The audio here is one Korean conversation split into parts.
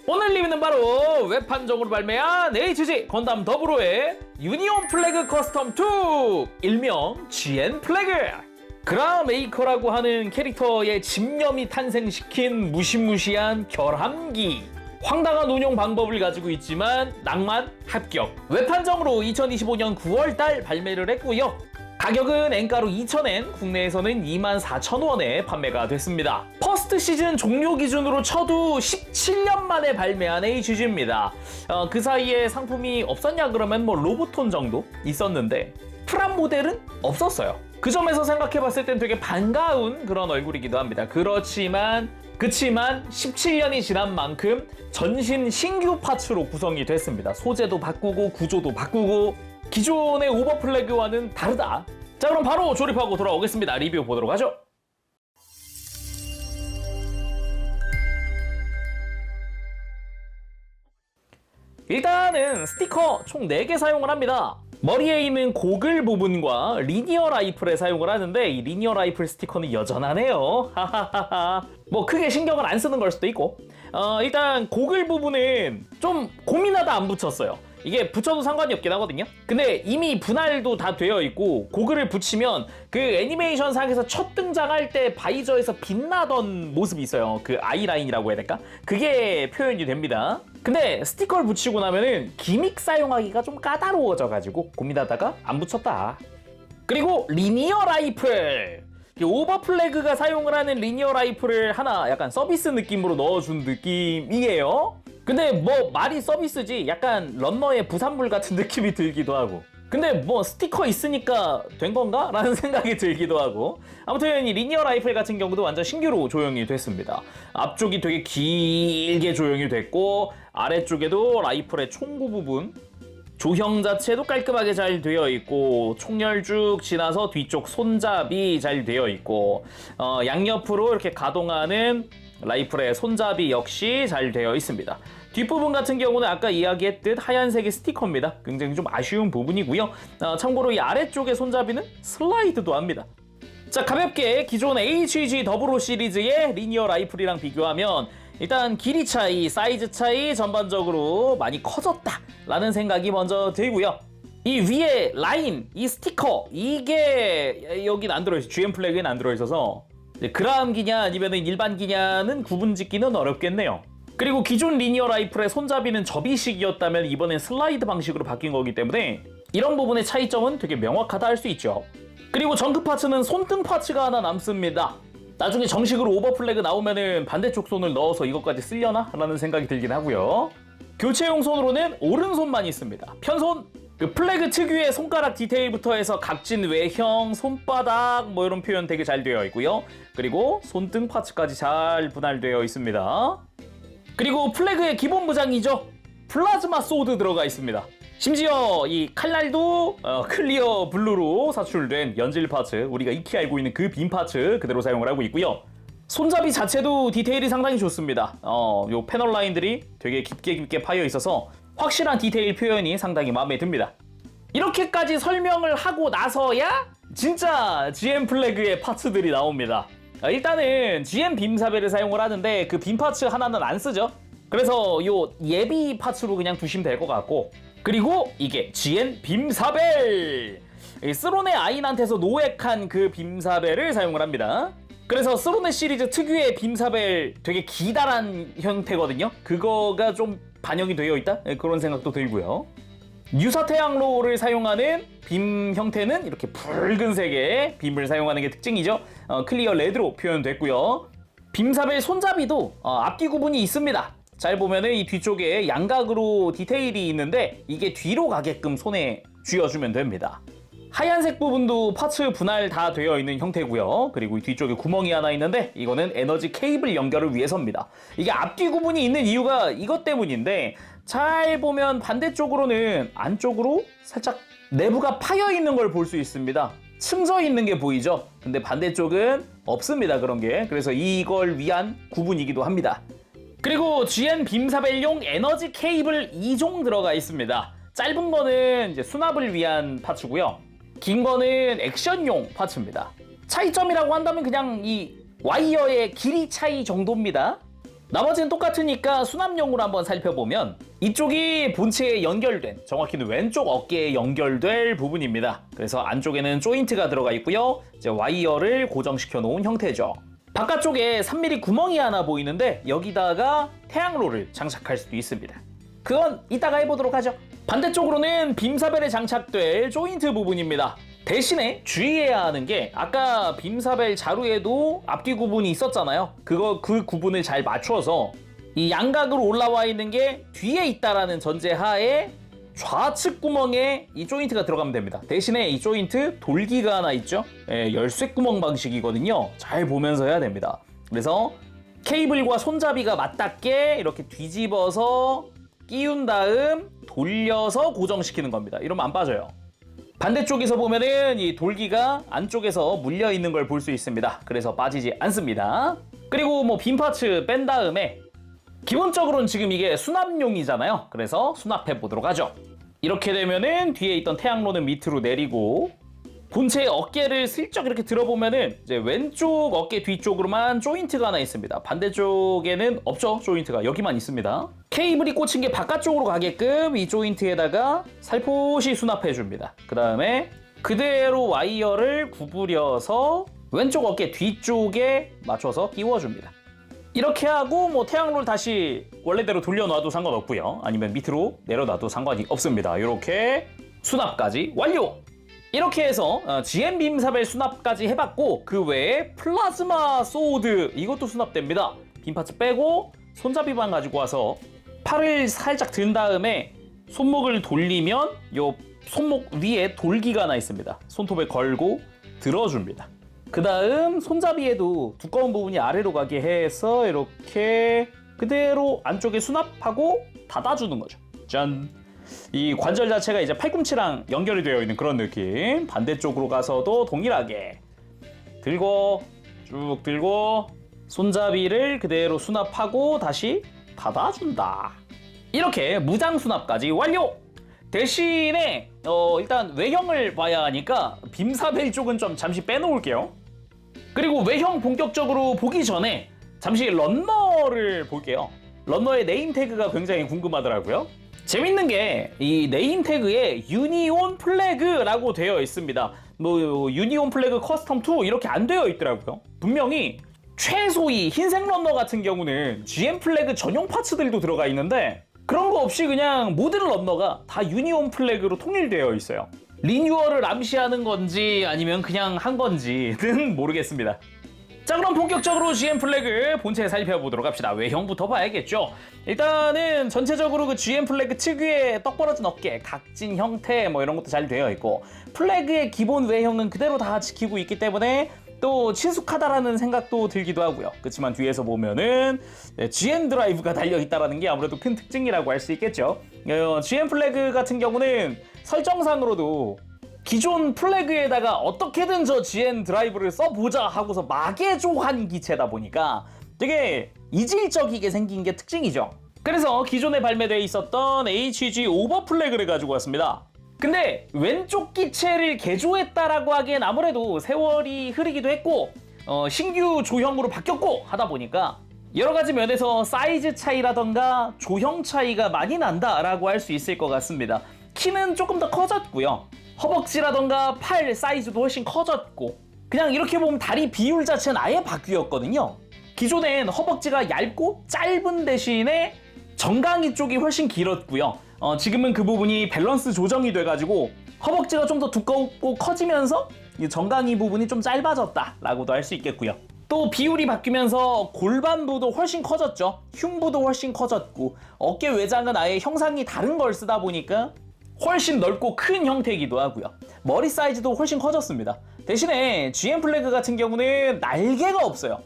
오늘 리뷰는 바로 웹판정으로 발매한 HG 건담 더브로의 유니온 플래그 커스텀 2, 일명 GN 플래그. 그라메이커라고 하는 캐릭터의 집념이 탄생시킨 무시무시한 결함기. 황당한 운용 방법을 가지고 있지만 낭만 합격. 웹판정으로 2025년 9월달 발매를 했고요. 가격은 엔가로 2,000엔, 국내에서는 24,000원에 판매가 됐습니다. 퍼스트 시즌 종료 기준으로 쳐도 17년 만에 발매한 HG입니다. 그 사이에 상품이 없었냐 그러면 뭐 로보톤 정도 있었는데 프람 모델은 없었어요. 그 점에서 생각해봤을 땐 되게 반가운 그런 얼굴이기도 합니다. 그치만 17년이 지난 만큼 전신 신규 파츠로 구성이 됐습니다. 소재도 바꾸고 구조도 바꾸고 기존의 오버플래그와는 다르다. 자, 그럼 바로 조립하고 돌아오겠습니다. 리뷰 보도록 하죠. 일단은 스티커 총 4개 사용을 합니다. 머리에 있는 고글 부분과 리니어 라이플에 사용을 하는데 이 리니어 라이플 스티커는 여전하네요. 뭐 크게 신경을 안 쓰는 걸 수도 있고 일단 고글 부분은 좀 고민하다 안 붙였어요. 이게 붙여도 상관이 없긴 하거든요. 근데 이미 분할도 다 되어 있고 고글을 붙이면 그 애니메이션 상에서 첫 등장할 때 바이저에서 빛나던 모습이 있어요. 그 아이라인이라고 해야 될까? 그게 표현이 됩니다. 근데 스티커를 붙이고 나면은 기믹 사용하기가 좀 까다로워져가지고 고민하다가 안 붙였다. 그리고 리니어 라이플. 오버플래그가 사용을 하는 리니어 라이플을 하나 약간 서비스 느낌으로 넣어준 느낌이에요. 근데 뭐 말이 서비스지 약간 런너의 부산물 같은 느낌이 들기도 하고, 근데 뭐 스티커 있으니까 된 건가? 라는 생각이 들기도 하고, 아무튼 이 리니어 라이플 같은 경우도 완전 신규로 조형이 됐습니다. 앞쪽이 되게 길게 조형이 됐고 아래쪽에도 라이플의 총구 부분 조형 자체도 깔끔하게 잘 되어 있고 총열 쭉 지나서 뒤쪽 손잡이 잘 되어 있고 양옆으로 이렇게 가동하는 라이플의 손잡이 역시 잘 되어 있습니다. 뒷부분 같은 경우는 아까 이야기했듯 하얀색의 스티커입니다. 굉장히 좀 아쉬운 부분이고요. 참고로 이 아래쪽의 손잡이는 슬라이드도 합니다. 자, 가볍게 기존 HG 더블로 시리즈의 리니어 라이플이랑 비교하면 일단 길이 차이, 사이즈 차이 전반적으로 많이 커졌다라는 생각이 먼저 들고요. 이 위에 라인, 이 스티커, 이게 여긴 안 들어있어요. GN 플래그에는 안 들어있어서 그라음 기냐 아니면 일반 기냐는 구분 짓기는 어렵겠네요. 그리고 기존 리니어 라이플의 손잡이는 접이식이었다면 이번엔 슬라이드 방식으로 바뀐 거기 때문에 이런 부분의 차이점은 되게 명확하다 할 수 있죠. 그리고 정크 파츠는 손등 파츠가 하나 남습니다. 나중에 정식으로 오버플래그 나오면은 반대쪽 손을 넣어서 이것까지 쓰려나? 라는 생각이 들긴 하고요. 교체용 손으로는 오른손만 있습니다. 편손! 그 플래그 특유의 손가락 디테일부터 해서 각진 외형, 손바닥 뭐 이런 표현 되게 잘 되어 있고요. 그리고 손등 파츠까지 잘 분할되어 있습니다. 그리고 플래그의 기본 무장이죠. 플라즈마 소드 들어가 있습니다. 심지어 이 칼날도 클리어 블루로 사출된 연질 파츠, 우리가 익히 알고 있는 그 빈 파츠 그대로 사용을 하고 있고요. 손잡이 자체도 디테일이 상당히 좋습니다. 요 패널 라인들이 되게 깊게 파여 있어서 확실한 디테일 표현이 상당히 마음에 듭니다. 이렇게까지 설명을 하고 나서야 진짜 GN 플래그의 파츠들이 나옵니다. 일단은 GN 빔사벨을 사용을 하는데 그 빔 파츠 하나는 안 쓰죠. 그래서 요 예비 파츠로 그냥 두시면 될 것 같고, 그리고 이게 GN 빔사벨! 스론의 아인한테서 노획한 그 빔사벨을 사용을 합니다. 그래서 스론의 시리즈 특유의 빔사벨 되게 기다란 형태거든요. 그거가 좀 반영이 되어 있다? 그런 생각도 들고요. 유사태양로를 사용하는 빔 형태는 이렇게 붉은색의 빔을 사용하는 게 특징이죠. 클리어 레드로 표현됐고요. 빔사벨 손잡이도 앞뒤 구분이 있습니다. 잘 보면은 이 뒤쪽에 양각으로 디테일이 있는데 이게 뒤로 가게끔 손에 쥐어주면 됩니다. 하얀색 부분도 파츠 분할 다 되어 있는 형태고요. 그리고 이 뒤쪽에 구멍이 하나 있는데 이거는 에너지 케이블 연결을 위해서입니다. 이게 앞뒤 구분이 있는 이유가 이것 때문인데, 잘 보면 반대쪽으로는 안쪽으로 살짝 내부가 파여 있는 걸 볼 수 있습니다. 층져 있는 게 보이죠? 근데 반대쪽은 없습니다, 그런 게. 그래서 이걸 위한 구분이기도 합니다. 그리고 GN 빔사벨용 에너지 케이블 2종 들어가 있습니다. 짧은 거는 이제 수납을 위한 파츠고요. 긴 거는 액션용 파츠입니다. 차이점이라고 한다면 그냥 이 와이어의 길이 차이 정도입니다. 나머지는 똑같으니까 수납용으로 한번 살펴보면 이쪽이 본체에 연결된, 정확히는 왼쪽 어깨에 연결될 부분입니다. 그래서 안쪽에는 조인트가 들어가 있고요. 이제 와이어를 고정시켜 놓은 형태죠. 바깥쪽에 3mm 구멍이 하나 보이는데 여기다가 태양로를 장착할 수도 있습니다. 그건 이따가 해보도록 하죠. 반대쪽으로는 빔사벨에 장착될 조인트 부분입니다. 대신에 주의해야 하는 게 아까 빔사벨 자루에도 앞뒤 구분이 있었잖아요. 그 구분을 잘 맞춰서 이 양각으로 올라와 있는 게 뒤에 있다라는 전제 하에 좌측 구멍에 이 조인트가 들어가면 됩니다. 대신에 이 조인트 돌기가 하나 있죠. 열쇠 구멍 방식이거든요. 잘 보면서 해야 됩니다. 그래서 케이블과 손잡이가 맞닿게 이렇게 뒤집어서 끼운 다음 돌려서 고정시키는 겁니다. 이러면 안 빠져요. 반대쪽에서 보면은 이 돌기가 안쪽에서 물려 있는 걸 볼 수 있습니다. 그래서 빠지지 않습니다. 그리고 뭐 빔 파츠 뺀 다음에 기본적으로는 지금 이게 수납용이잖아요. 그래서 수납해 보도록 하죠. 이렇게 되면은 뒤에 있던 태양로는 밑으로 내리고 본체의 어깨를 슬쩍 이렇게 들어보면은 이제 왼쪽 어깨 뒤쪽으로만 조인트가 하나 있습니다. 반대쪽에는 없죠. 조인트가 여기만 있습니다. 케이블이 꽂힌 게 바깥쪽으로 가게끔 이 조인트에다가 살포시 수납해 줍니다. 그 다음에 그대로 와이어를 구부려서 왼쪽 어깨 뒤쪽에 맞춰서 끼워줍니다. 이렇게 하고 뭐 태양로를 다시 원래대로 돌려놔도 상관없고요. 아니면 밑으로 내려놔도 상관이 없습니다. 이렇게 수납까지 완료! 이렇게 해서 GM 빔사벨 수납까지 해봤고 그 외에 플라즈마 소드 이것도 수납됩니다. 빔파츠 빼고 손잡이만 가지고 와서 팔을 살짝 든 다음에 손목을 돌리면 요 손목 위에 돌기가 하나 있습니다. 손톱에 걸고 들어줍니다. 그 다음 손잡이에도 두꺼운 부분이 아래로 가게 해서 이렇게 그대로 안쪽에 수납하고 닫아주는 거죠. 짠! 이 관절 자체가 이제 팔꿈치랑 연결이 되어 있는 그런 느낌. 반대쪽으로 가서도 동일하게 들고 쭉 들고 손잡이를 그대로 수납하고 다시 닫아준다. 이렇게 무장 수납까지 완료! 대신에 일단 외형을 봐야 하니까 빔사벨 쪽은 좀 잠시 빼놓을게요. 그리고 외형 본격적으로 보기 전에 잠시 런너를 볼게요. 런너의 네임 태그가 굉장히 궁금하더라고요. 재밌는 게 이 네임 태그에 유니온 플래그라고 되어 있습니다. 뭐 유니온 플래그 커스텀 2 이렇게 안 되어 있더라고요. 분명히 최소위 흰색 런너 같은 경우는 GM 플래그 전용 파츠들도 들어가 있는데 그런 거 없이 그냥 모든 런너가 다 유니온 플래그로 통일되어 있어요. 리뉴얼을 암시하는 건지 아니면 그냥 한 건지는 모르겠습니다. 자, 그럼 본격적으로 GM 플래그 본체 살펴보도록 합시다. 외형부터 봐야겠죠. 일단은 전체적으로 그 GM 플래그 특유의 떡 벌어진 어깨, 각진 형태 뭐 이런 것도 잘 되어 있고 플래그의 기본 외형은 그대로 다 지키고 있기 때문에 또 친숙하다라는 생각도 들기도 하고요. 그렇지만 뒤에서 보면은 GM 드라이브가 달려있다는 게 아무래도 큰 특징이라고 할 수 있겠죠. GM 플래그 같은 경우는 설정상으로도 기존 플래그에다가 어떻게든 저 GM 드라이브를 써보자 하고서 마개조한 기체다 보니까 되게 이질적이게 생긴 게 특징이죠. 그래서 기존에 발매되어 있었던 HG 오버 플래그를 가지고 왔습니다. 근데 왼쪽 기체를 개조했다라고 하기엔 아무래도 세월이 흐르기도 했고 신규 조형으로 바뀌었고 하다 보니까 여러 가지 면에서 사이즈 차이라던가 조형 차이가 많이 난다라고 할 수 있을 것 같습니다. 키는 조금 더 커졌고요. 허벅지라던가 팔 사이즈도 훨씬 커졌고 그냥 이렇게 보면 다리 비율 자체는 아예 바뀌었거든요. 기존엔 허벅지가 얇고 짧은 대신에 정강이 쪽이 훨씬 길었고요. 지금은 그 부분이 밸런스 조정이 돼가지고 허벅지가 좀 더 두껍고 커지면서 이 정강이 부분이 좀 짧아졌다라고도 할 수 있겠고요. 또 비율이 바뀌면서 골반부도 훨씬 커졌죠. 흉부도 훨씬 커졌고 어깨 외장은 아예 형상이 다른 걸 쓰다 보니까 훨씬 넓고 큰 형태이기도 하고요. 머리 사이즈도 훨씬 커졌습니다. 대신에 GM 플래그 같은 경우는 날개가 없어요.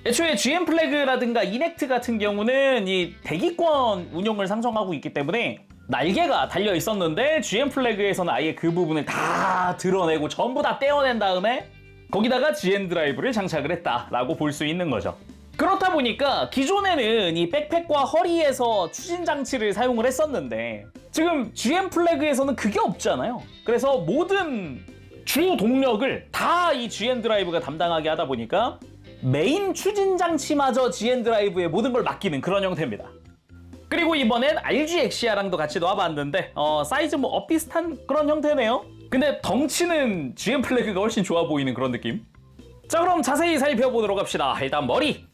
애초에 GM 플래그라든가 이넥트 같은 경우는 이 대기권 운용을 상정하고 있기 때문에 날개가 달려 있었는데 GM 플래그에서는 아예 그 부분을 다 드러내고 전부 다 떼어낸 다음에 거기다가 GM 드라이브를 장착을 했다라고 볼 수 있는 거죠. 그렇다 보니까 기존에는 이 백팩과 허리에서 추진 장치를 사용을 했었는데 지금 GM 플래그에서는 그게 없잖아요. 그래서 모든 주 동력을 다 이 GM 드라이브가 담당하게 하다 보니까 메인 추진 장치마저 GN 드라이브에 모든 걸 맡기는 그런 형태입니다. 그리고 이번엔 RG 엑시아랑도 같이 놔봤는데 사이즈 뭐 엇비슷한 그런 형태네요. 근데 덩치는 GN 플래그가 훨씬 좋아 보이는 그런 느낌. 자, 그럼 자세히 살펴보도록 합시다. 일단 머리.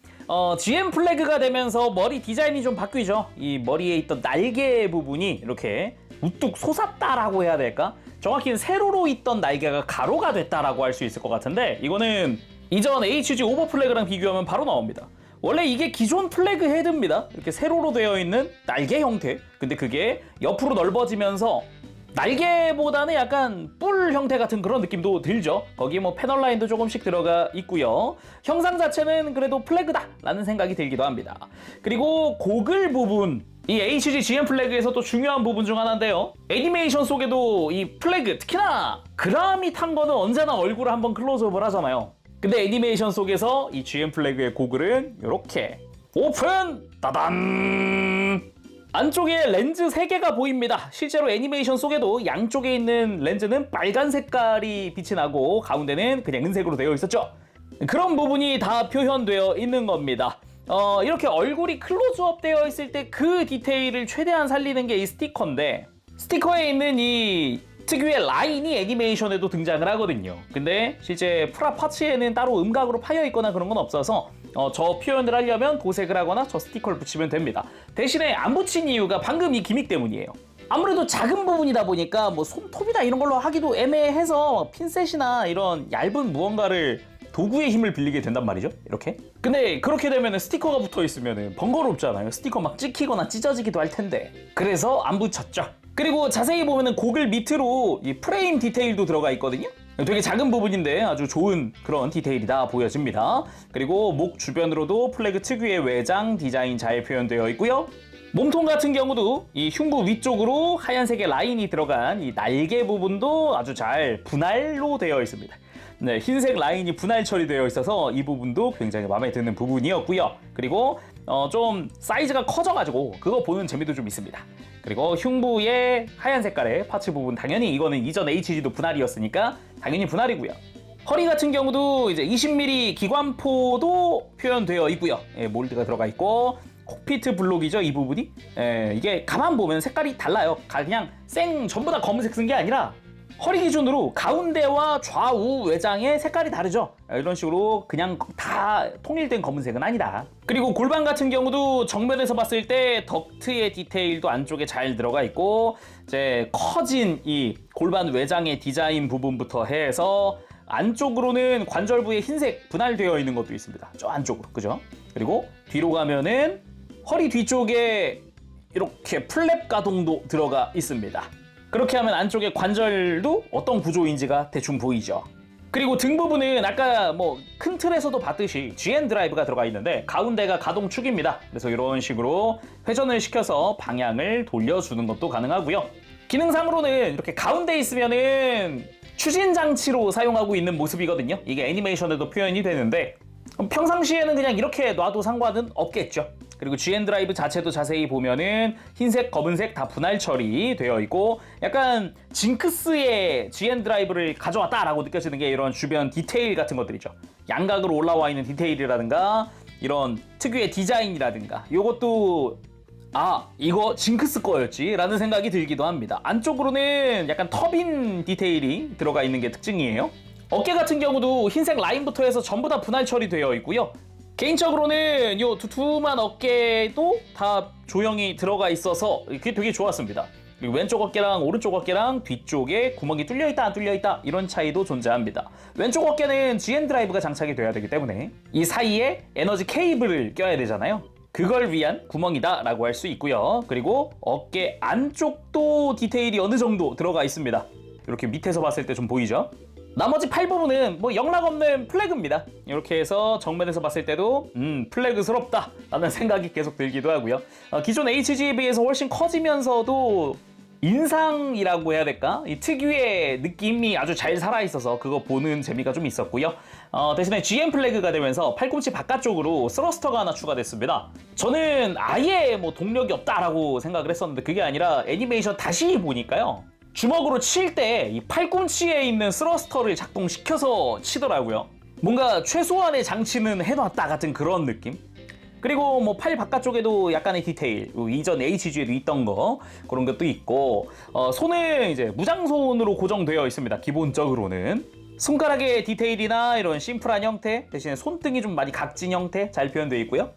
GN 플래그가 되면서 머리 디자인이 좀 바뀌죠. 이 머리에 있던 날개 부분이 이렇게 우뚝 솟았다라고 해야 될까? 정확히는 세로로 있던 날개가 가로가 됐다라고 할 수 있을 것 같은데, 이거는 이전 HG 오버 플래그랑 비교하면 바로 나옵니다. 원래 이게 기존 플래그 헤드입니다. 이렇게 세로로 되어 있는 날개 형태. 근데 그게 옆으로 넓어지면서 날개보다는 약간 뿔 형태 같은 그런 느낌도 들죠. 거기에 뭐 패널 라인도 조금씩 들어가 있고요. 형상 자체는 그래도 플래그다 라는 생각이 들기도 합니다. 그리고 고글 부분, 이 HG GN 플래그에서 또 중요한 부분 중 하나인데요. 애니메이션 속에도 이 플래그, 특히나 그람이 탄 거는 언제나 얼굴을 한번 클로즈업을 하잖아요. 근데 애니메이션 속에서 이 GN 플래그의 고글은 이렇게 오픈! 따단! 안쪽에 렌즈 3개가 보입니다. 실제로 애니메이션 속에도 양쪽에 있는 렌즈는 빨간 색깔이 빛이 나고 가운데는 그냥 은색으로 되어 있었죠. 그런 부분이 다 표현되어 있는 겁니다. 이렇게 얼굴이 클로즈업 되어 있을 때 그 디테일을 최대한 살리는 게 이 스티커인데, 스티커에 있는 이 특유의 라인이 애니메이션에도 등장을 하거든요. 근데 실제 프라 파츠에는 따로 음각으로 파여 있거나 그런 건 없어서 저 표현을 하려면 도색을 하거나 저 스티커를 붙이면 됩니다. 대신에 안 붙인 이유가 방금 이 기믹 때문이에요. 아무래도 작은 부분이다 보니까 뭐 손톱이나 이런 걸로 하기도 애매해서 핀셋이나 이런 얇은 무언가를 도구의 힘을 빌리게 된단 말이죠. 이렇게. 근데 그렇게 되면 스티커가 붙어 있으면 번거롭잖아요. 스티커 막 찍히거나 찢어지기도 할 텐데. 그래서 안 붙였죠. 그리고 자세히 보면은 고글 밑으로 이 프레임 디테일도 들어가 있거든요. 되게 작은 부분인데 아주 좋은 그런 디테일이다 보여집니다. 그리고 목 주변으로도 플래그 특유의 외장 디자인 잘 표현되어 있고요. 몸통 같은 경우도 이 흉부 위쪽으로 하얀색의 라인이 들어간 이 날개 부분도 아주 잘 분할로 되어 있습니다. 네, 흰색 라인이 분할 처리되어 있어서 이 부분도 굉장히 마음에 드는 부분이었고요. 그리고 좀 사이즈가 커져가지고 그거 보는 재미도 좀 있습니다. 그리고 흉부의 하얀 색깔의 파츠 부분, 당연히 이거는 이전 HG도 분할이었으니까 당연히 분할이고요. 허리 같은 경우도 이제 20mm 기관포도 표현되어 있고요. 예, 몰드가 들어가 있고, 콕피트 블록이죠, 이 부분이. 예, 이게 가만 보면 색깔이 달라요. 그냥 전부 다 검은색 쓴 게 아니라 허리 기준으로 가운데와 좌우 외장의 색깔이 다르죠. 이런 식으로 그냥 다 통일된 검은색은 아니다. 그리고 골반 같은 경우도 정면에서 봤을 때 덕트의 디테일도 안쪽에 잘 들어가 있고, 이제 커진 이 골반 외장의 디자인 부분부터 해서 안쪽으로는 관절 부에 흰색 분할되어 있는 것도 있습니다. 저 안쪽으로, 그죠? 그리고 뒤로 가면은 허리 뒤쪽에 이렇게 플랩 가동도 들어가 있습니다. 그렇게 하면 안쪽에 관절도 어떤 구조인지가 대충 보이죠. 그리고 등 부분은 아까 뭐 큰 틀에서도 봤듯이 GN 드라이브가 들어가 있는데 가운데가 가동축입니다. 그래서 이런 식으로 회전을 시켜서 방향을 돌려주는 것도 가능하고요. 기능상으로는 이렇게 가운데 있으면은 추진 장치로 사용하고 있는 모습이거든요. 이게 애니메이션에도 표현이 되는데 평상시에는 그냥 이렇게 놔도 상관은 없겠죠. 그리고 GN 드라이브 자체도 자세히 보면은 흰색, 검은색 다 분할 처리되어 있고, 약간 징크스의 GN 드라이브를 가져왔다라고 느껴지는 게 이런 주변 디테일 같은 것들이죠. 양각으로 올라와 있는 디테일이라든가 이런 특유의 디자인이라든가, 이것도 이거 징크스 거였지 라는 생각이 들기도 합니다. 안쪽으로는 약간 터빈 디테일이 들어가 있는 게 특징이에요. 어깨 같은 경우도 흰색 라인부터 해서 전부 다 분할 처리되어 있고요. 개인적으로는 요 두툼한 어깨도 다 조형이 들어가 있어서 그게 되게 좋았습니다. 그리고 왼쪽 어깨랑 오른쪽 어깨랑 뒤쪽에 구멍이 뚫려있다 안 뚫려있다 이런 차이도 존재합니다. 왼쪽 어깨는 GN 드라이브가 장착이 돼야 되기 때문에 이 사이에 에너지 케이블을 껴야 되잖아요. 그걸 위한 구멍이다 라고 할 수 있고요. 그리고 어깨 안쪽도 디테일이 어느 정도 들어가 있습니다. 이렇게 밑에서 봤을 때 좀 보이죠? 나머지 팔 부분은 뭐 영락없는 플래그입니다. 이렇게 해서 정면에서 봤을 때도 플래그스럽다 라는 생각이 계속 들기도 하고요. 기존 HG에 비해서 훨씬 커지면서도 인상이라고 해야 될까? 이 특유의 느낌이 아주 잘 살아있어서 그거 보는 재미가 좀 있었고요. 대신에 GN 플래그가 되면서 팔꿈치 바깥쪽으로 스러스터가 하나 추가됐습니다. 저는 아예 뭐 동력이 없다라고 생각을 했었는데 그게 아니라 애니메이션 다시 보니까요. 주먹으로 칠 때 이 팔꿈치에 있는 스러스터를 작동시켜서 치더라고요. 뭔가 최소한의 장치는 해놨다 같은 그런 느낌. 그리고 뭐 팔 바깥쪽에도 약간의 디테일, 이전 HG에도 있던 거 그런 것도 있고, 손은 이제 무장손으로 고정되어 있습니다. 기본적으로는 손가락의 디테일이나 이런 심플한 형태 대신에 손등이 좀 많이 각진 형태 잘 표현되어 있고요.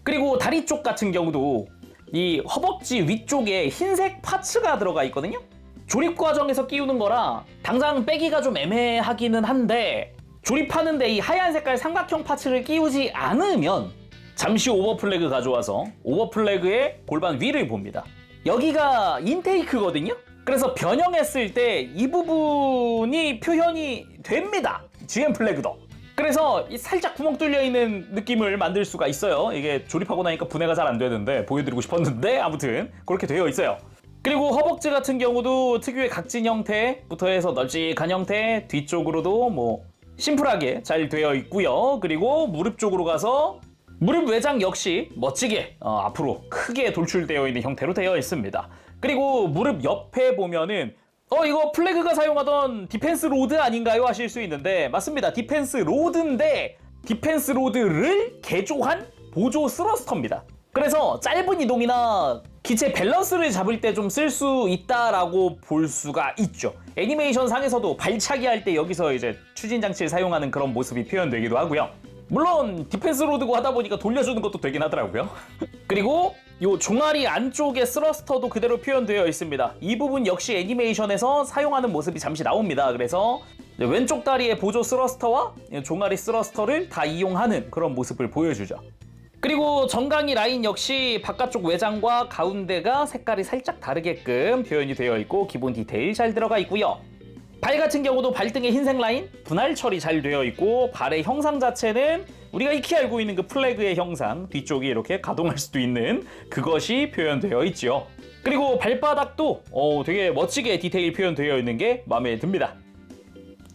그리고 다리 쪽 같은 경우도 이 허벅지 위쪽에 흰색 파츠가 들어가 있거든요. 조립 과정에서 끼우는 거라 당장 빼기가 좀 애매하기는 한데, 조립하는데 이 하얀 색깔 삼각형 파츠를 끼우지 않으면 잠시 오버플래그 가져와서 오버플래그의 골반 위를 봅니다. 여기가 인테이크거든요. 그래서 변형했을 때 이 부분이 표현이 됩니다. GM 플래그도. 그래서 살짝 구멍 뚫려 있는 느낌을 만들 수가 있어요. 이게 조립하고 나니까 분해가 잘 안 되는데 보여드리고 싶었는데 아무튼 그렇게 되어 있어요. 그리고 허벅지 같은 경우도 특유의 각진 형태부터 해서 널찍한 형태, 뒤쪽으로도 뭐 심플하게 잘 되어 있고요. 그리고 무릎 쪽으로 가서 무릎 외장 역시 멋지게 앞으로 크게 돌출되어 있는 형태로 되어 있습니다. 그리고 무릎 옆에 보면은 이거 플래그가 사용하던 디펜스 로드 아닌가요? 하실 수 있는데 맞습니다. 디펜스 로드인데 디펜스 로드를 개조한 보조 스러스터입니다. 그래서 짧은 이동이나 기체 밸런스를 잡을 때 좀 쓸 수 있다라고 볼 수가 있죠. 애니메이션 상에서도 발차기 할 때 여기서 이제 추진 장치를 사용하는 그런 모습이 표현되기도 하고요. 물론 디펜스 로드고 하다 보니까 돌려주는 것도 되긴 하더라고요. 그리고 이 종아리 안쪽에 스러스터도 그대로 표현되어 있습니다. 이 부분 역시 애니메이션에서 사용하는 모습이 잠시 나옵니다. 그래서 왼쪽 다리의 보조 스러스터와 종아리 스러스터를 다 이용하는 그런 모습을 보여주죠. 그리고 정강이 라인 역시 바깥쪽 외장과 가운데가 색깔이 살짝 다르게끔 표현이 되어 있고 기본 디테일 잘 들어가 있고요. 발 같은 경우도 발등의 흰색 라인 분할 처리 잘 되어 있고, 발의 형상 자체는 우리가 익히 알고 있는 그 플래그의 형상, 뒤쪽이 이렇게 가동할 수도 있는 그것이 표현되어 있죠. 그리고 발바닥도 되게 멋지게 디테일 표현되어 있는 게 마음에 듭니다.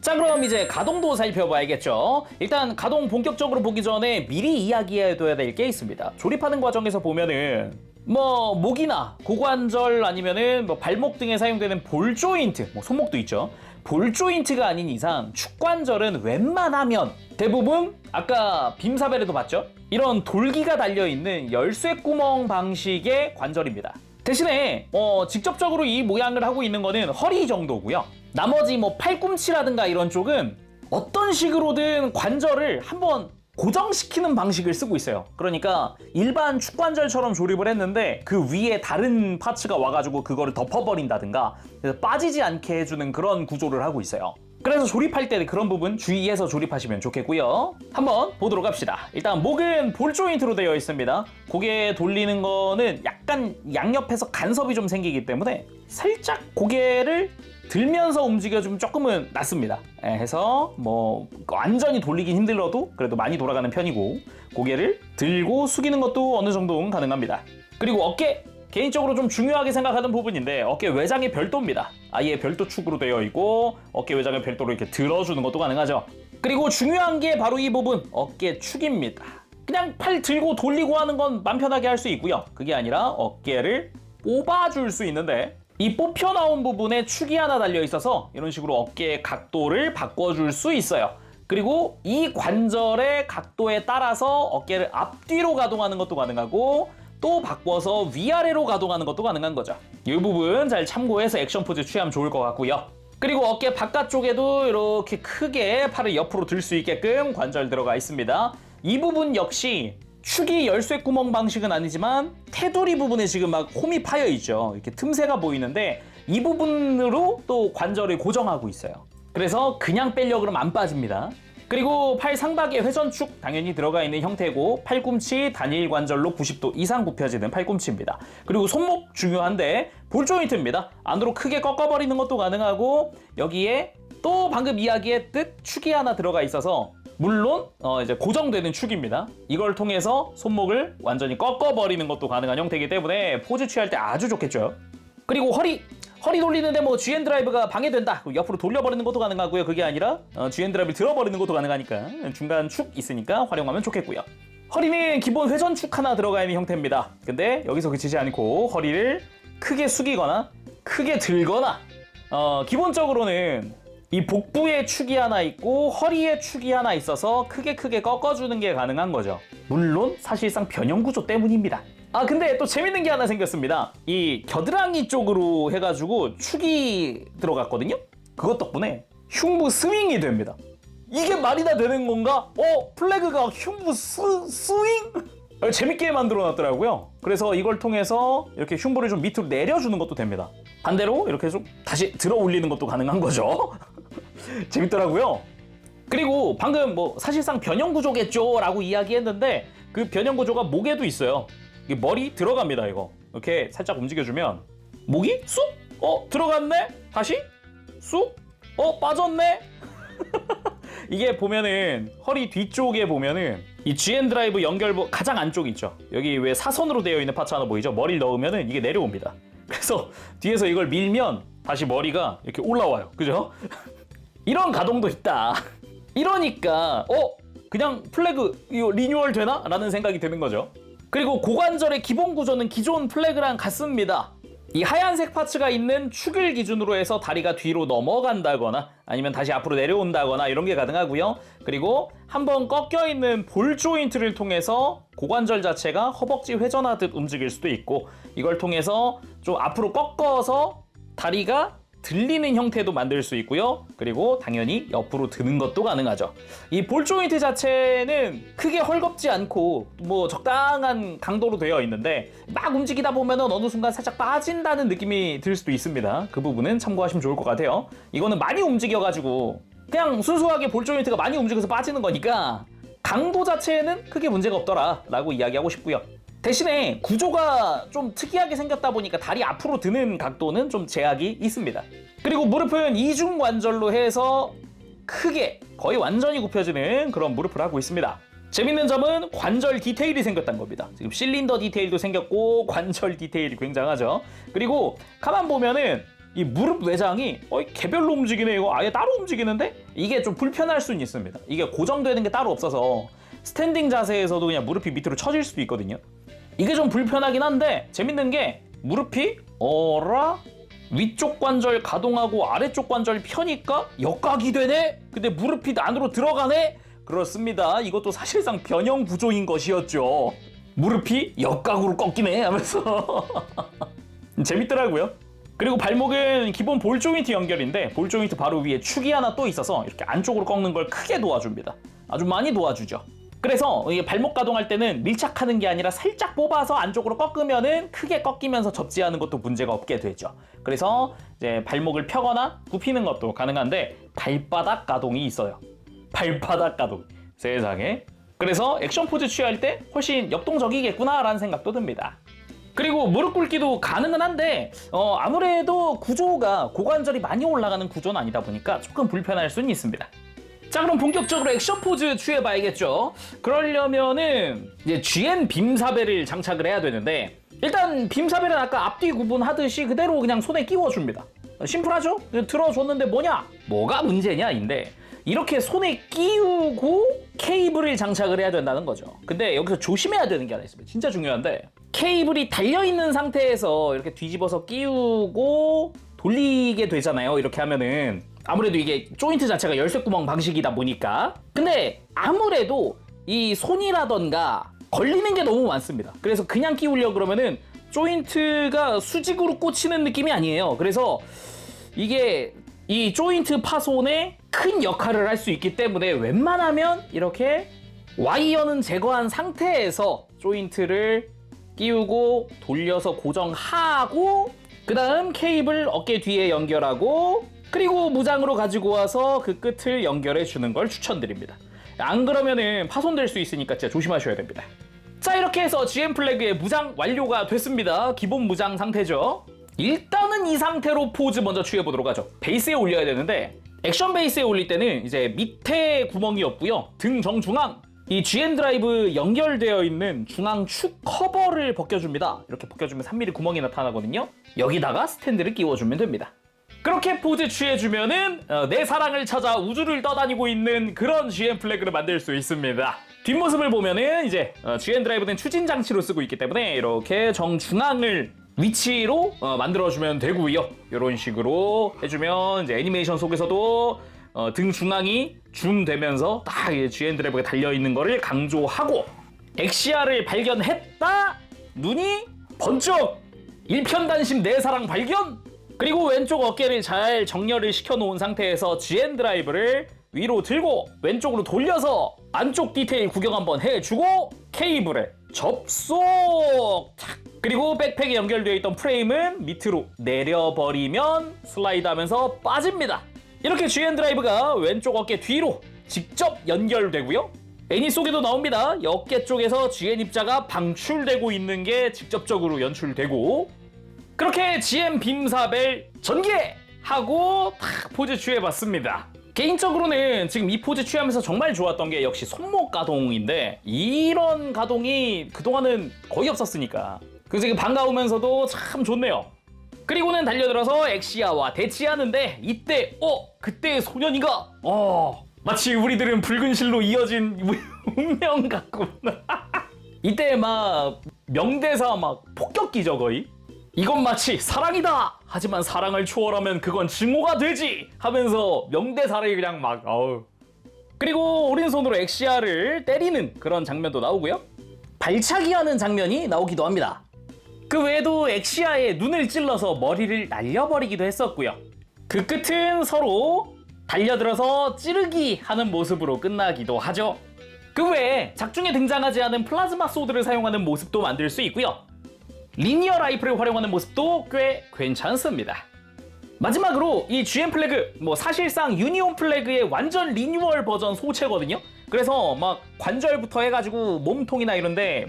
자, 그럼 이제 가동도 살펴봐야겠죠. 일단 가동 본격적으로 보기 전에 미리 이야기해둬야 될 게 있습니다. 조립하는 과정에서 보면은 뭐 목이나 고관절 아니면은 뭐 발목 등에 사용되는 볼 조인트, 뭐 손목도 있죠. 볼 조인트가 아닌 이상 축관절은 웬만하면 대부분 아까 빔사벨에도 봤죠? 이런 돌기가 달려있는 열쇠구멍 방식의 관절입니다. 대신에 직접적으로 이 모양을 하고 있는 거는 허리 정도고요. 나머지 뭐 팔꿈치라든가 이런 쪽은 어떤 식으로든 관절을 한번 고정시키는 방식을 쓰고 있어요. 그러니까 일반 축관절처럼 조립을 했는데 그 위에 다른 파츠가 와가지고 그거를 덮어버린다든가 그래서 빠지지 않게 해주는 그런 구조를 하고 있어요. 그래서 조립할 때 그런 부분 주의해서 조립하시면 좋겠고요. 한번 보도록 합시다. 일단 목은 볼 조인트로 되어 있습니다. 고개 돌리는 거는 약간 양옆에서 간섭이 좀 생기기 때문에 살짝 고개를 들면서 움직여주면 조금은 낫습니다. 해서 뭐 완전히 돌리긴 힘들어도 그래도 많이 돌아가는 편이고, 고개를 들고 숙이는 것도 어느 정도는 가능합니다. 그리고 어깨! 개인적으로 좀 중요하게 생각하는 부분인데 어깨 외장이 별도입니다. 아예 별도 축으로 되어 있고 어깨 외장을 별도로 이렇게 들어주는 것도 가능하죠. 그리고 중요한 게 바로 이 부분, 어깨 축입니다. 그냥 팔 들고 돌리고 하는 건 맘 편하게 할 수 있고요. 그게 아니라 어깨를 뽑아줄 수 있는데 이 뽑혀 나온 부분에 축이 하나 달려 있어서 이런 식으로 어깨의 각도를 바꿔줄 수 있어요. 그리고 이 관절의 각도에 따라서 어깨를 앞뒤로 가동하는 것도 가능하고 또 바꿔서 위아래로 가동하는 것도 가능한 거죠. 이 부분 잘 참고해서 액션 포즈 취하면 좋을 것 같고요. 그리고 어깨 바깥쪽에도 이렇게 크게 팔을 옆으로 들 수 있게끔 관절 들어가 있습니다. 이 부분 역시 축이 열쇠구멍 방식은 아니지만 테두리 부분에 지금 막 홈이 파여 있죠. 이렇게 틈새가 보이는데 이 부분으로 또 관절을 고정하고 있어요. 그래서 그냥 빼려고 그러면 안 빠집니다. 그리고 팔 상박에 회전축 당연히 들어가 있는 형태고, 팔꿈치 단일 관절로 90도 이상 굽혀지는 팔꿈치입니다. 그리고 손목 중요한데 볼 조인트입니다. 안으로 크게 꺾어버리는 것도 가능하고, 여기에 또 방금 이야기했듯 축이 하나 들어가 있어서 물론 이제 고정되는 축입니다. 이걸 통해서 손목을 완전히 꺾어버리는 것도 가능한 형태이기 때문에 포즈 취할 때 아주 좋겠죠. 그리고 허리 돌리는데 뭐 GN 드라이브가 방해된다, 옆으로 돌려버리는 것도 가능하고요. 그게 아니라 GN 드라이브를 들어버리는 것도 가능하니까 중간 축 있으니까 활용하면 좋겠고요. 허리는 기본 회전축 하나 들어가 있는 형태입니다. 근데 여기서 그치지 않고 허리를 크게 숙이거나 크게 들거나 기본적으로는 이 복부에 축이 하나 있고 허리에 축이 하나 있어서 크게 꺾어주는 게 가능한 거죠. 물론 사실상 변형 구조 때문입니다. 아 근데 또 재밌는 게 하나 생겼습니다. 이 겨드랑이 쪽으로 해가지고 축이 들어갔거든요. 그것 덕분에 흉부 스윙이 됩니다. 이게 말이 다 되는 건가? 플래그가 흉부 스윙? 재밌게 만들어놨더라고요. 그래서 이걸 통해서 이렇게 흉부를 좀 밑으로 내려주는 것도 됩니다. 반대로 이렇게 좀 다시 들어 올리는 것도 가능한 거죠. 재밌더라고요. 그리고 방금 뭐 사실상 변형 구조겠죠 라고 이야기했는데 그 변형 구조가 목에도 있어요. 이게 머리 들어갑니다. 이거 이렇게 살짝 움직여주면 목이 쑥? 들어갔네? 다시? 쑥? 빠졌네? 이게 보면은 허리 뒤쪽에 보면은 이 GN 드라이브 연결부 가장 안쪽 있죠. 여기 왜 사선으로 되어 있는 파츠 하나 보이죠? 머리를 넣으면은 이게 내려옵니다. 그래서 뒤에서 이걸 밀면 다시 머리가 이렇게 올라와요. 그죠? 이런 가동도 있다. 이러니까 그냥 플래그 이거 리뉴얼 되나? 라는 생각이 드는 거죠. 그리고 고관절의 기본 구조는 기존 플래그랑 같습니다. 이 하얀색 파츠가 있는 축을 기준으로 해서 다리가 뒤로 넘어간다거나 아니면 다시 앞으로 내려온다거나 이런 게 가능하고요. 그리고 한번 꺾여 있는 볼 조인트를 통해서 고관절 자체가 허벅지 회전하듯 움직일 수도 있고 이걸 통해서 좀 앞으로 꺾어서 다리가 들리는 형태도 만들 수 있고요. 그리고 당연히 옆으로 드는 것도 가능하죠. 이 볼 조인트 자체는 크게 헐겁지 않고 뭐 적당한 강도로 되어 있는데 막 움직이다 보면은 어느 순간 살짝 빠진다는 느낌이 들 수도 있습니다. 그 부분은 참고하시면 좋을 것 같아요. 이거는 많이 움직여가지고 그냥 순수하게 볼 조인트가 많이 움직여서 빠지는 거니까 강도 자체는 크게 문제가 없더라 라고 이야기하고 싶고요. 대신에 구조가 좀 특이하게 생겼다 보니까 다리 앞으로 드는 각도는 좀 제약이 있습니다. 그리고 무릎은 이중 관절로 해서 크게 거의 완전히 굽혀지는 그런 무릎을 하고 있습니다. 재밌는 점은 관절 디테일이 생겼다는 겁니다. 지금 실린더 디테일도 생겼고 관절 디테일이 굉장하죠. 그리고 가만 보면은 이 무릎 외장이 개별로 움직이네. 이거 아예 따로 움직이는데 이게 좀 불편할 수는 있습니다. 이게 고정되는 게 따로 없어서 스탠딩 자세에서도 그냥 무릎이 밑으로 처질 수도 있거든요. 이게 좀 불편하긴 한데 재밌는 게 무릎이 위쪽 관절 가동하고 아래쪽 관절 펴니까 역각이 되네? 근데 무릎이 안으로 들어가네? 그렇습니다. 이것도 사실상 변형 구조인 것이었죠. 무릎이 역각으로 꺾이네 하면서 재밌더라고요. 그리고 발목은 기본 볼 조인트 연결인데 볼 조인트 바로 위에 축이 하나 또 있어서 이렇게 안쪽으로 꺾는 걸 크게 도와줍니다. 아주 많이 도와주죠. 그래서 이게 발목 가동할 때는 밀착하는 게 아니라 살짝 뽑아서 안쪽으로 꺾으면은 크게 꺾이면서 접지하는 것도 문제가 없게 되죠. 그래서 이제 발목을 펴거나 굽히는 것도 가능한데 발바닥 가동이 있어요. 발바닥 가동. 세상에. 그래서 액션 포즈 취할 때 훨씬 역동적이겠구나라는 생각도 듭니다. 그리고 무릎 꿇기도 가능은 한데 아무래도 구조가 고관절이 많이 올라가는 구조는 아니다 보니까 조금 불편할 수는 있습니다. 자, 그럼 본격적으로 액션 포즈 취해봐야겠죠. 그러려면은 이제 GN 빔사벨을 장착을 해야 되는데 일단 빔사벨은 아까 앞뒤 구분하듯이 그대로 그냥 손에 끼워줍니다. 심플하죠? 들어줬는데 뭐가 문제냐인데 이렇게 손에 끼우고 케이블을 장착을 해야 된다는 거죠. 근데 여기서 조심해야 되는 게 하나 있습니다. 진짜 중요한데 케이블이 달려있는 상태에서 이렇게 뒤집어서 끼우고 돌리게 되잖아요. 이렇게 하면은 아무래도 이게 조인트 자체가 열쇠구멍 방식이다 보니까 근데 아무래도 이 손이라던가 걸리는 게 너무 많습니다. 그래서 그냥 끼우려고 그러면은 조인트가 수직으로 꽂히는 느낌이 아니에요. 그래서 이게 이 조인트 파손에 큰 역할을 할 수 있기 때문에 웬만하면 이렇게 와이어는 제거한 상태에서 조인트를 끼우고 돌려서 고정하고 그 다음 케이블 어깨 뒤에 연결하고 그리고 무장으로 가지고 와서 그 끝을 연결해 주는 걸 추천드립니다. 안 그러면은 파손될 수 있으니까 진짜 조심하셔야 됩니다. 자, 이렇게 해서 GN 플래그의 무장 완료가 됐습니다. 기본 무장 상태죠. 일단은 이 상태로 포즈 먼저 취해보도록 하죠. 베이스에 올려야 되는데 액션 베이스에 올릴 때는 이제 밑에 구멍이 없고요. 등 정중앙 이 GN 드라이브 연결되어 있는 중앙 축 커버를 벗겨줍니다. 이렇게 벗겨주면 3mm 구멍이 나타나거든요. 여기다가 스탠드를 끼워주면 됩니다. 그렇게 포즈 취해주면은 내 사랑을 찾아 우주를 떠다니고 있는 그런 GN 플래그를 만들 수 있습니다. 뒷모습을 보면은 이제 GN 드라이브는 추진 장치로 쓰고 있기 때문에 이렇게 정중앙을 위치로 만들어주면 되고요. 이런 식으로 해주면 이제 애니메이션 속에서도 등 중앙이 줌되면서 딱 GN 드라이브가 달려있는 거를 강조하고 엑시아를 발견했다. 눈이 번쩍 일편단심 내 사랑 발견. 그리고 왼쪽 어깨를 잘 정렬을 시켜놓은 상태에서 GN 드라이브를 위로 들고 왼쪽으로 돌려서 안쪽 디테일 구경 한번 해주고 케이블에 접속. 그리고 백팩에 연결되어 있던 프레임은 밑으로 내려버리면 슬라이드하면서 빠집니다. 이렇게 GN 드라이브가 왼쪽 어깨 뒤로 직접 연결되고요. 애니 속에도 나옵니다. 어깨 쪽에서 GN 입자가 방출되고 있는 게 직접적으로 연출되고 그렇게 GN 빔사벨 전개하고 탁 포즈 취해봤습니다. 개인적으로는 지금 이 포즈 취하면서 정말 좋았던 게 역시 손목 가동인데 이런 가동이 그동안은 거의 없었으니까 그래서 이게 반가우면서도 참 좋네요. 그리고는 달려들어서 엑시아와 대치하는데 이때 그때의 소년이가 마치 우리들은 붉은 실로 이어진 운명 같군. 이때 막 명대사 막 폭격기죠 거의. 이건 마치 사랑이다. 하지만 사랑을 초월하면 그건 증오가 되지. 하면서 명대사를 그냥 막 그리고 오른손으로 엑시아를 때리는 그런 장면도 나오고요. 발차기하는 장면이 나오기도 합니다. 그 외에도 엑시아의 눈을 찔러서 머리를 날려버리기도 했었고요. 그 끝은 서로 달려들어서 찌르기 하는 모습으로 끝나기도 하죠. 그 외에 작중에 등장하지 않은 플라즈마 소드를 사용하는 모습도 만들 수 있고요. 리니어 라이플을 활용하는 모습도 꽤 괜찮습니다. 마지막으로 이 GN 플래그 사실상 유니온 플래그의 완전 리뉴얼 버전 소체거든요. 그래서 막 관절부터 해가지고 몸통이나 이런데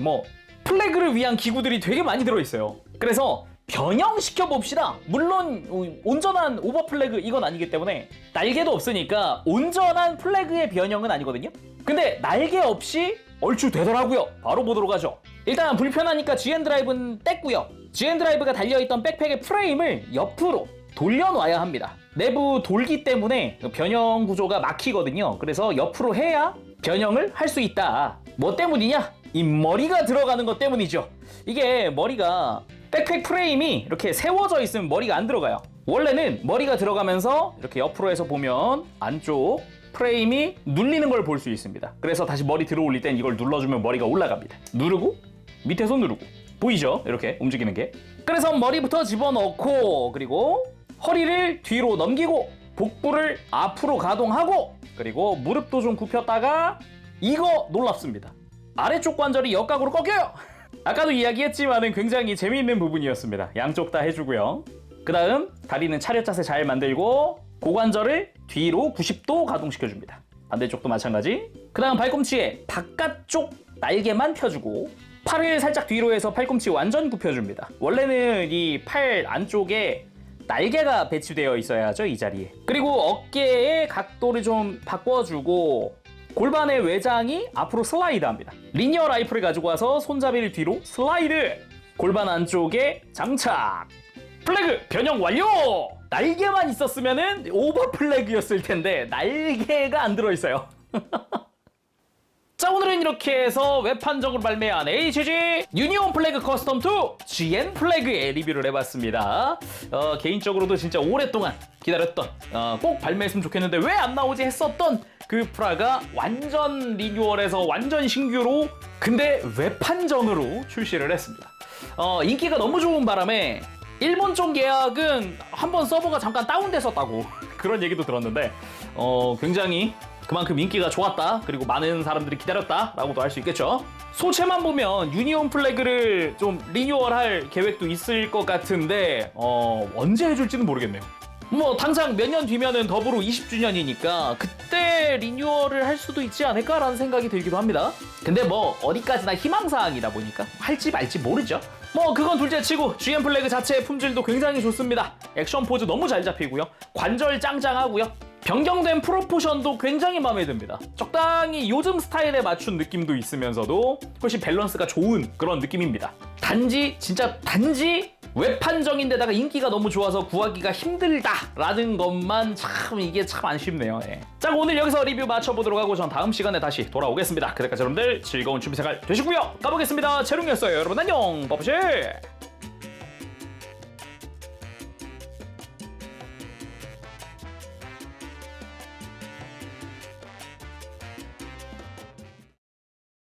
플래그를 위한 기구들이 되게 많이 들어있어요. 그래서 변형시켜 봅시다. 물론 온전한 오버 플래그 이건 아니기 때문에 날개도 없으니까 온전한 플래그의 변형은 아니거든요. 근데 날개 없이 얼추 되더라고요. 바로 보도록 하죠. 일단 불편하니까 GN 드라이브는 뗐고요. GN 드라이브가 달려있던 백팩의 프레임을 옆으로 돌려놔야 합니다. 내부 돌기 때문에 변형 구조가 막히거든요. 그래서 옆으로 해야 변형을 할 수 있다. 뭐 때문이냐? 이 머리가 들어가는 것 때문이죠. 이게 머리가 백팩 프레임이 이렇게 세워져 있으면 머리가 안 들어가요. 원래는 머리가 들어가면서 이렇게 옆으로 해서 보면 안쪽 프레임이 눌리는 걸 볼 수 있습니다. 그래서 다시 머리 들어 올릴 땐 이걸 눌러주면 머리가 올라갑니다. 누르고 밑에서 누르고 보이죠? 이렇게 움직이는 게. 그래서 머리부터 집어넣고 그리고 허리를 뒤로 넘기고 복부를 앞으로 가동하고 그리고 무릎도 좀 굽혔다가 이거 놀랍습니다. 아래쪽 관절이 역각으로 꺾여요. 아까도 이야기했지만은 굉장히 재미있는 부분이었습니다. 양쪽 다 해주고요. 그 다음 다리는 차렷 자세 잘 만들고 고관절을 뒤로 90도 가동시켜줍니다. 반대쪽도 마찬가지. 그 다음 발꿈치에 바깥쪽 날개만 펴주고 팔을 살짝 뒤로 해서 팔꿈치 완전 굽혀줍니다. 원래는 이 팔 안쪽에 날개가 배치되어 있어야죠, 이 자리에. 그리고 어깨의 각도를 좀 바꿔주고 골반의 외장이 앞으로 슬라이드합니다. 리니어 라이플을 가지고 와서 손잡이를 뒤로 슬라이드. 골반 안쪽에 장착. 플래그 변형 완료! 날개만 있었으면은 오버 플래그였을 텐데 날개가 안 들어있어요. 자, 오늘은 이렇게 해서 웹판적으로 발매한 HG 유니온 플래그 커스텀2 GN 플래그의 리뷰를 해봤습니다. 개인적으로도 진짜 오랫동안 기다렸던 꼭 발매했으면 좋겠는데 왜 안 나오지 했었던 그 프라가 완전 리뉴얼해서 완전 신규로 근데 웹판정으로 출시를 했습니다. 인기가 너무 좋은 바람에 일본 쪽 예약은 한번 서버가 잠깐 다운됐었다고 그런 얘기도 들었는데 굉장히 그만큼 인기가 좋았다. 그리고 많은 사람들이 기다렸다라고도 할 수 있겠죠. 소체만 보면 유니온 플래그를 좀 리뉴얼할 계획도 있을 것 같은데 언제 해줄지는 모르겠네요. 당장 몇 년 뒤면은 더불어 20주년이니까 그때 리뉴얼을 할 수도 있지 않을까라는 생각이 들기도 합니다. 근데 어디까지나 희망사항이다 보니까 할지 말지 모르죠. 그건 둘째치고 GN 플래그 자체의 품질도 굉장히 좋습니다. 액션 포즈 너무 잘 잡히고요. 관절 짱짱하고요. 변경된 프로포션도 굉장히 마음에 듭니다. 적당히 요즘 스타일에 맞춘 느낌도 있으면서도 훨씬 밸런스가 좋은 그런 느낌입니다. 단지 웹판정인데다가 인기가 너무 좋아서 구하기가 힘들다라는 것만 이게 참 아쉽네요. 자, 오늘 여기서 리뷰 마쳐보도록 하고 전 다음 시간에 다시 돌아오겠습니다. 그때까지 여러분들 즐거운 취미생활 되시고요. 가보겠습니다. 재롱이었어요. 여러분 안녕. 버브실.